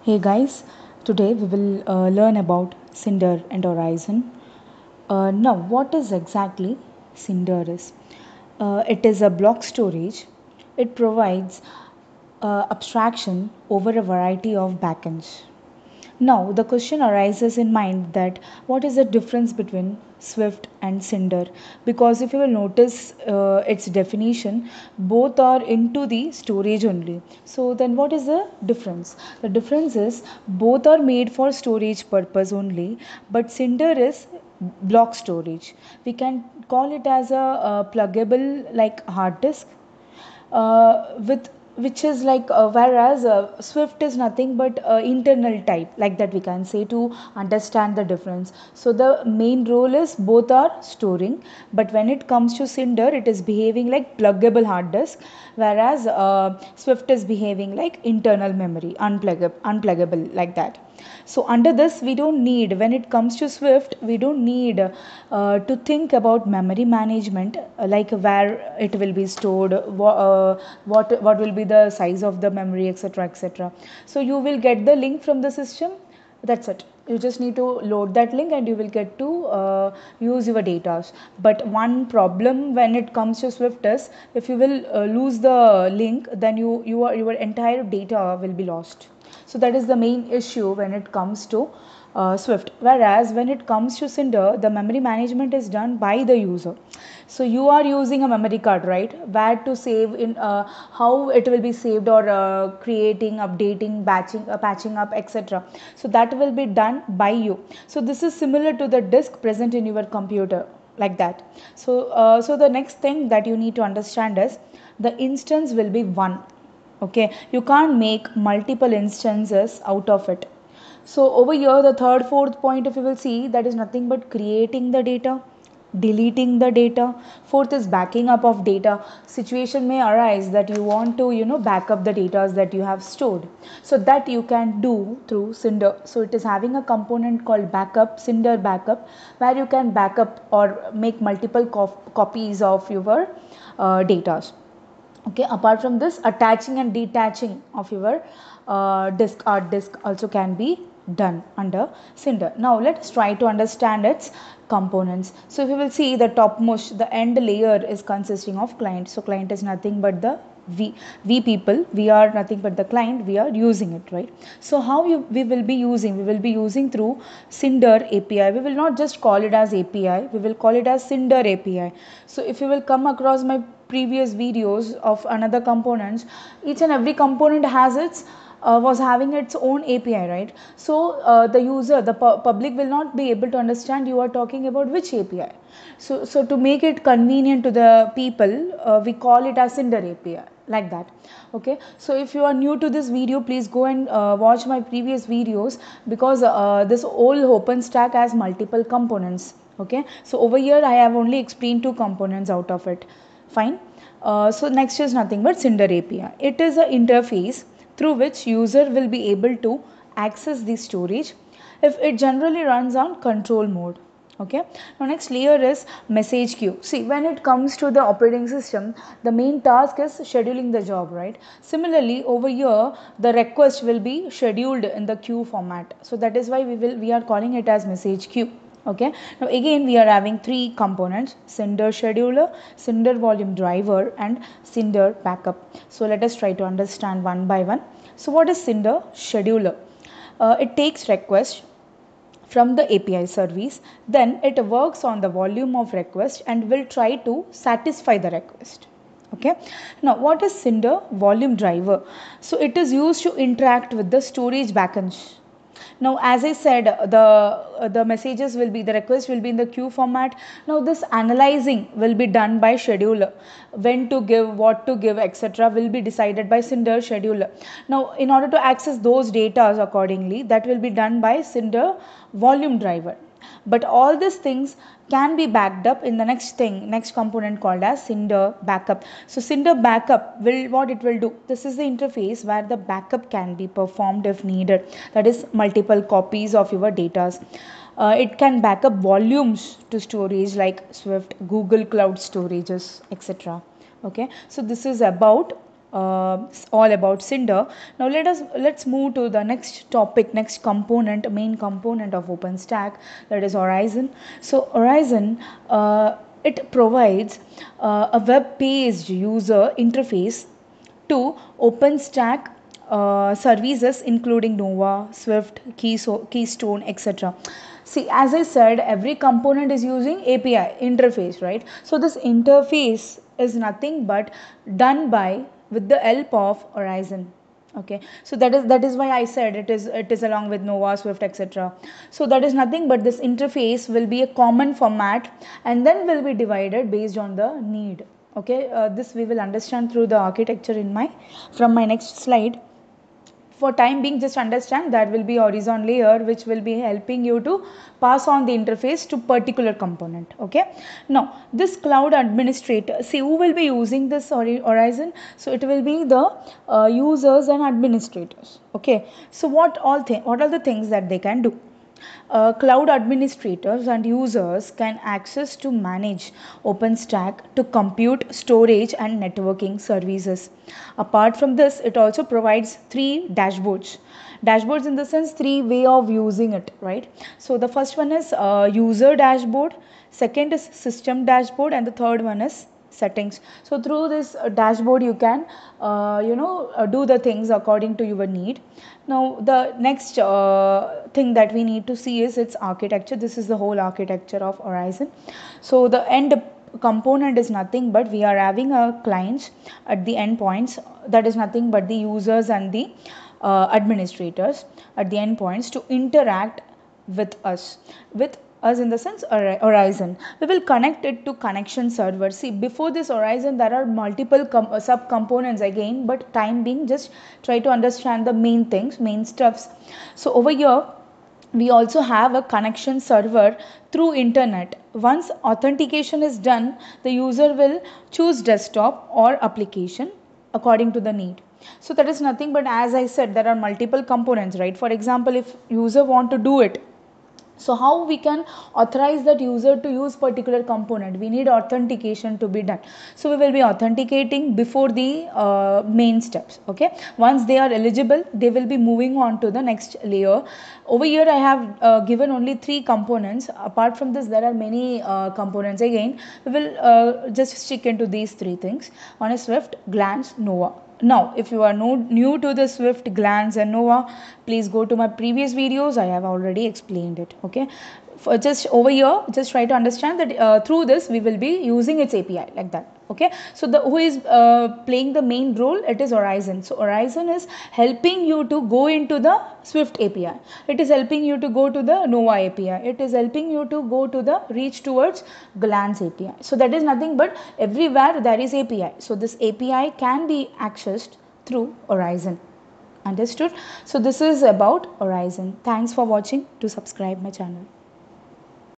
Hey guys, today we will learn about Cinder and Horizon. Now, what is exactly Cinder is? It is a block storage. It provides abstraction over a variety of backends. Now, the question arises in mind that what is the difference between Swift and Cinder? Because if you will notice its definition, both are into the storage only. So, then what is the difference? The difference is both are made for storage purpose only, but Cinder is block storage. We can call it as a pluggable like hard disk with which is like whereas Swift is nothing but internal type, like that we can say, to understand the difference. So the main role is both are storing, but when it comes to Cinder it is behaving like pluggable hard disk, whereas Swift is behaving like internal memory, unpluggable like that. So under this we don't need, when it comes to Swift we don't need to think about memory management, like where it will be stored, what will be the size of the memory, etc, etc. So you will get the link from the system, that's it. You just need to load that link and you will get to use your data. But one problem when it comes to Swift is, if you will lose the link, then your entire data will be lost. So that is the main issue when it comes to Swift. Whereas when it comes to Cinder, the memory management is done by the user. So you are using a memory card, right? Where to save in, how it will be saved, or creating, updating, patching up, etc. So that will be done by you. So this is similar to the disk present in your computer, like that. So the next thing that you need to understand is the instance will be one. Okay, you can't make multiple instances out of it. So over here the third fourth point, if you will see, that is nothing but creating the data, deleting the data. Fourth is backing up of data. Situation may arise that you want to back up the data that you have stored, so that you can do through Cinder. So it is having a component called backup, Cinder backup, where you can back up or make multiple copies of your data. Okay, apart from this, attaching and detaching of your hard disk also can be done under Cinder. Now let's try to understand its components. So if you will see, the topmost, the end layer is consisting of client. So client is nothing but the we people, we are nothing but the client, we are using it, right? So how we will be using, we will be using through Cinder API. We will not just call it as API, we will call it as Cinder API. So if you will come across my previous videos of another components, each and every component has its was having its own API, right? So the user, the public will not be able to understand you are talking about which API. So to make it convenient to the people, we call it as Cinder API, like that. Okay, so if you are new to this video, please go and watch my previous videos, because this whole OpenStack has multiple components. Okay, so over here I have only explained two components out of it. Fine. So next is nothing but Cinder API. It is an interface through which user will be able to access the storage if it generally runs on control mode. Okay, now next layer is message queue. See, when it comes to the operating system, the main task is scheduling the job, right? Similarly over here the request will be scheduled in the queue format, so that is why we are calling it as message queue. Okay, now again we are having three components: Cinder scheduler, Cinder volume driver, and Cinder backup. So let us try to understand one by one. So what is Cinder scheduler? It takes request from the API service, then it works on the volume of request and will try to satisfy the request. Okay, now what is Cinder volume driver? So it is used to interact with the storage backends. Now as I said, the messages will be, the request will be in the queue format. Now this analyzing will be done by scheduler. When to give, what to give, etc will be decided by Cinder scheduler. Now in order to access those data accordingly, that will be done by Cinder volume driver. But all these things can be backed up in the next component called as Cinder backup. So Cinder backup will, what it will do, this is the interface where the backup can be performed if needed, that is multiple copies of your data. It can back up volumes to storage like Swift, Google Cloud storages, etc. Okay, so this is about all about Cinder. Now let's move to the next topic, next component, main component of OpenStack, that is Horizon. So Horizon, it provides a web-based user interface to OpenStack services including Nova, Swift, Keystone, etc. See, as I said, every component is using API interface, right? So this interface is nothing but done by with the help of Horizon. Okay, so that is why I said it is along with Nova, Swift, etc. So that is nothing but this interface will be a common format and then will be divided based on the need. Okay, this we will understand through the architecture in my from my next slide. For time being, just understand that will be horizon layer which will be helping you to pass on the interface to particular component. Okay, now this cloud administrator, see who will be using this Horizon. So it will be the users and administrators. Okay, so what are the things that they can do? Cloud administrators and users can access to manage OpenStack to compute, storage and networking services. Apart from this, it also provides three dashboards. Dashboards in the sense three way of using it, right? So the first one is user dashboard, second is system dashboard, and the third one is settings. So through this dashboard you can do the things according to your need. Now the next thing that we need to see is its architecture. This is the whole architecture of Horizon. So the end component is nothing but we are having a clients at the endpoints, that is nothing but the users and the administrators at the endpoints to interact with us in the sense Horizon. We will connect it to connection server. See, before this Horizon there are multiple sub components again, but time being just try to understand the main things, main stuffs. So over here we also have a connection server through internet. Once authentication is done, the user will choose desktop or application according to the need. So that is nothing but, as I said, there are multiple components, right? For example, if user want to do it, so how we can authorize that user to use particular component? We need authentication to be done. So we will be authenticating before the main steps. Okay, once they are eligible, they will be moving on to the next layer. Over here I have given only three components. Apart from this there are many components. Again, we will just stick into these three things. One is Swift, Glance, Nova. Now, if you are new to the Swift, Glance and Nova, please go to my previous videos. I have already explained it. Okay. For just over here, just try to understand that through this we will be using its API like that. Okay. So the who is playing the main role? It is Horizon. So Horizon is helping you to go into the Swift API. It is helping you to go to the Nova API. It is helping you to go to the reach towards Glance API. So that is nothing but everywhere there is API. So this API can be accessed through Horizon. Understood? So this is about Horizon. Thanks for watching. To subscribe my channel.